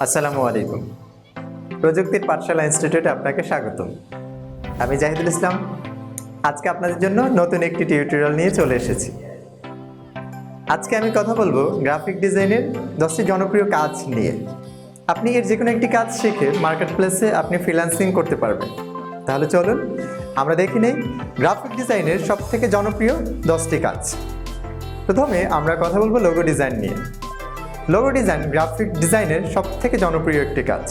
আসসালামু আলাইকুম। প্রযুক্তির পাঠশালা ইনস্টিটিউটে আপনাকে স্বাগতম। আমি জাহিদুল ইসলাম। আজকে আপনাদের জন্য নতুন একটি টিউটোরিয়াল নিয়ে চলে এসেছি। আজকে আমি কথা বলবো গ্রাফিক ডিজাইনের 10টি জনপ্রিয় কাজ নিয়ে। আপনি এর যে কোনো একটি কাজ শিখে মার্কেট প্লেসে আপনি ফ্রিল্যান্সিং করতে পারবেন। তাহলে চলুন আমরা দেখে নেই গ্রাফিক ডিজাইনের সবথেকে জনপ্রিয় 10টি কাজ। প্রথমে আমরা কথা বলবো লোগো ডিজাইন নিয়ে। লোগো ডিজাইন গ্রাফিক ডিজাইনের সবথেকে জনপ্রিয় একটি কাজ।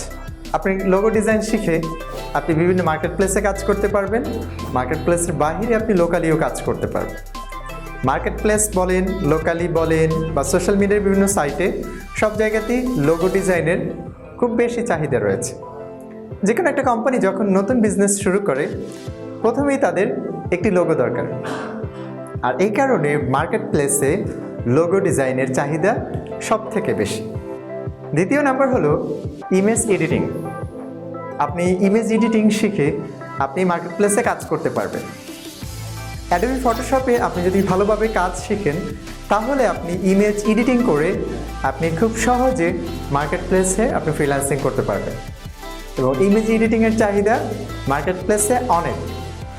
আপনি লোগো ডিজাইন শিখে আপনি বিভিন্ন মার্কেট প্লেসে কাজ করতে পারবেন। মার্কেট প্লেসের বাহিরে আপনি লোকালিও কাজ করতে পারবেন। মার্কেট প্লেস বলেন, লোকালি বলেন বা সোশ্যাল মিডিয়ার বিভিন্ন সাইটে সব জায়গাতেই লোগো ডিজাইনের খুব বেশি চাহিদা রয়েছে। যে কোনো একটা কোম্পানি যখন নতুন বিজনেস শুরু করে প্রথমেই তাদের একটি লোগো দরকার, আর এই কারণে মার্কেট প্লেসে লোগো ডিজাইনের চাহিদা সব থেকে বেশি। দ্বিতীয় নাম্বার হলো ইমেজ এডিটিং। আপনি ইমেজ এডিটিং শিখে আপনি মার্কেট প্লেসে কাজ করতে পারবেন। অ্যাডোবি ফটোশপে আপনি যদি ভালোভাবে কাজ শিখেন তাহলে আপনি ইমেজ এডিটিং করে আপনি খুব সহজে মার্কেট প্লেসে আপনি ফ্রিল্যান্সিং করতে পারবেন এবং ইমেজ এডিটিংয়ের চাহিদা মার্কেট প্লেসে অনেক।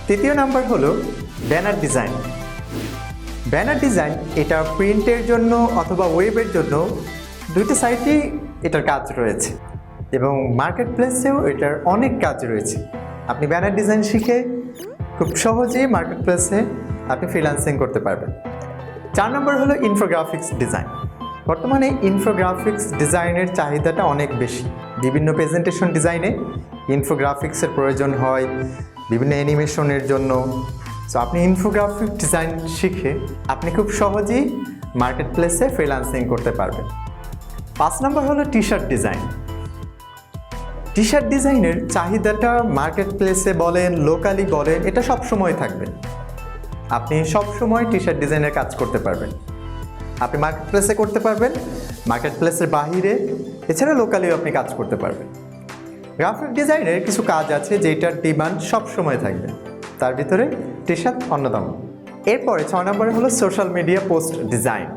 তৃতীয় নাম্বার হলো ব্যানার ডিজাইন। ব্যানার ডিজাইন এটা প্রিন্টের জন্য অথবা ওয়েবের জন্য দুইটি সাইটেই এটার কাজ রয়েছে এবং মার্কেট প্লেসেও এটার অনেক কাজ রয়েছে। আপনি ব্যানার ডিজাইন শিখে খুব সহজেই মার্কেট প্লেসে আপনি ফ্রিল্যান্সিং করতে পারবেন। 4 নম্বর হলো ইনফোগ্রাফিক্স ডিজাইন। বর্তমানে ইনফোগ্রাফিক্স ডিজাইনের চাহিদাটা অনেক বেশি। বিভিন্ন প্রেজেন্টেশন ডিজাইনে ইনফোগ্রাফিক্সের প্রয়োজন হয়, বিভিন্ন অ্যানিমেশনের জন্য। সো আপনি ইনফোগ্রাফিক ডিজাইন শিখে আপনি খুব সহজেই মার্কেট প্লেসে ফ্রিল্যান্সিং করতে পারবেন। 5 নম্বর হলো T shirt design. T shirt ডিজাইনের চাহিদাটা মার্কেট প্লেসে বলেন, লোকালি বলেন, এটা সব সময় থাকবে। আপনি সব সময় টি শার্ট ডিজাইনের কাজ করতে পারবেন। আপনি মার্কেট প্লেসে করতে পারবেন, মার্কেট প্লেসের বাহিরে, এছাড়া লোকালিও আপনি কাজ করতে পারবেন। গ্রাফিক ডিজাইনের কিছু কাজ আছে যেটার ডিমান্ড সব সময় থাকবে, তার ভিতরে টি শার্ট অন্যতম। এরপরে 6 নম্বরে হলো সোশ্যাল মিডিয়া পোস্ট ডিজাইন।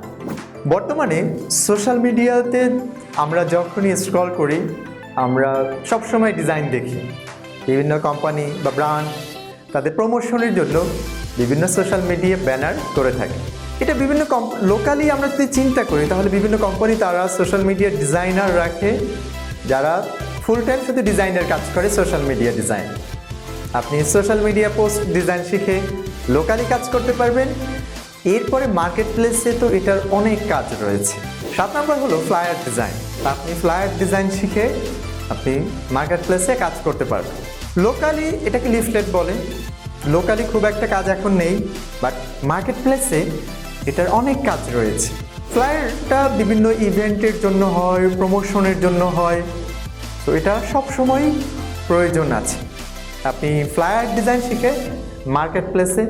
বর্তমানে সোশ্যাল মিডিয়াতে আমরা যখনই স্ক্রল করি আমরা সবসময় ডিজাইন দেখি। বিভিন্ন কোম্পানি বা ব্র্যান্ড তাদের প্রমোশনের জন্য বিভিন্ন সোশ্যাল মিডিয়া ব্যানার করে থাকে। এটা বিভিন্ন লোকালি আমরা যদি চিন্তা করি তাহলে বিভিন্ন কোম্পানি তারা সোশ্যাল মিডিয়া ডিজাইনার রাখে যারা ফুল টাইম শুধু ডিজাইনের কাজ করে সোশ্যাল মিডিয়া ডিজাইন। আপনি সোশ্যাল মিডিয়া পোস্ট ডিজাইন শিখে লোকালি কাজ করতে পারবেন। এরপরে মার্কেট প্লেসে তো এটার অনেক কাজ রয়েছে। 7 নম্বর হলো ফ্লায়ার ডিজাইন। আপনি ফ্লায়ার ডিজাইন শিখে আপনি মার্কেট প্লেসে কাজ করতে পারবেন। লোকালি এটাকে লিফলেট বলে। লোকালি খুব একটা কাজ এখন নেই, বাট মার্কেট প্লেসে এটার অনেক কাজ রয়েছে। ফ্লায়ারটা বিভিন্ন ইভেন্টের জন্য হয়, প্রমোশনের জন্য হয়, তো এটা সবসময় প্রয়োজন আছে। আপনি ফ্লায়ার ডিজাইন শিখে মার্কেট প্লেসে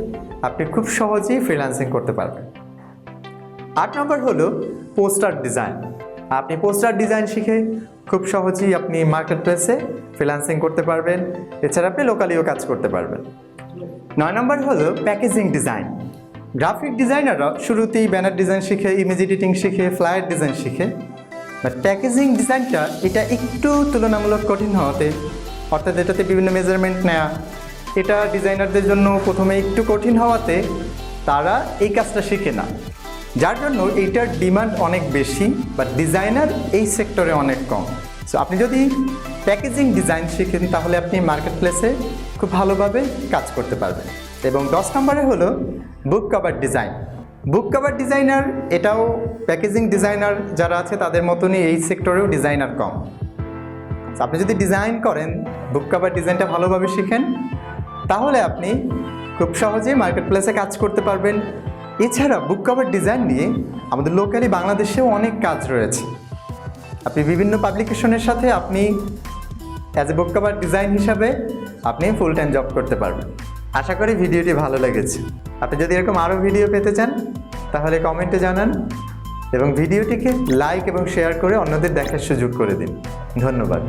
আপনি খুব সহজেই ফ্রিল্যান্সিং করতে পারবেন। 8 নম্বর হলো পোস্টার ডিজাইন। আপনি পোস্টার ডিজাইন শিখে খুব সহজেই আপনি মার্কেট প্লেসে ফ্রিল্যান্সিং করতে পারবেন, এছাড়া আপনি লোকালিও কাজ করতে পারবেন। 9 নম্বর হলো প্যাকেজিং ডিজাইন। গ্রাফিক ডিজাইনাররা শুরুতেই ব্যানার ডিজাইন শিখে, ইমেজ এডিটিং শিখে, ফ্লায়ার ডিজাইন শিখে, বাট প্যাকেজিং ডিজাইনটা এটা একটু তুলনামূলক কঠিন হওয়াতে, অর্থাৎ এটাতে বিভিন্ন মেজারমেন্ট নেওয়া, এটা ডিজাইনারদের জন্য প্রথমে একটু কঠিন হওয়াতে তারা এই কাজটা শিখে না, যার জন্য এইটার ডিমান্ড অনেক বেশি, বাট ডিজাইনার এই সেক্টরে অনেক কম। সো আপনি যদি প্যাকেজিং ডিজাইন শিখেন তাহলে আপনি মার্কেট প্লেসে খুব ভালোভাবে কাজ করতে পারবেন। এবং 10 নম্বরে হলো বুক কভার ডিজাইন। বুক কভার ডিজাইনার এটাও প্যাকেজিং ডিজাইনার যারা আছে তাদের মতনই এই সেক্টরেও ডিজাইনার কম। আপনি যদি ডিজাইন করেন, বুক কভার ডিজাইনটা ভালোভাবে শিখেন, তাহলে আপনি খুব সহজেই মার্কেট প্লেসে কাজ করতে পারবেন। এছাড়া বুক কভার ডিজাইন নিয়ে আমাদের লোকালি বাংলাদেশেও অনেক কাজ রয়েছে। আপনি বিভিন্ন পাবলিকেশনের সাথে আপনি as a book cover design হিসাবে আপনি ফুল টাইম জব করতে পারবেন। আশা করি ভিডিওটি ভালো লেগেছে। আপনি যদি এরকম আরও ভিডিও পেতে চান তাহলে কমেন্টে জানান এবং ভিডিওটিকে লাইক এবং শেয়ার করে অন্যদের দেখার সুযোগ করে দিন। ধন্যবাদ।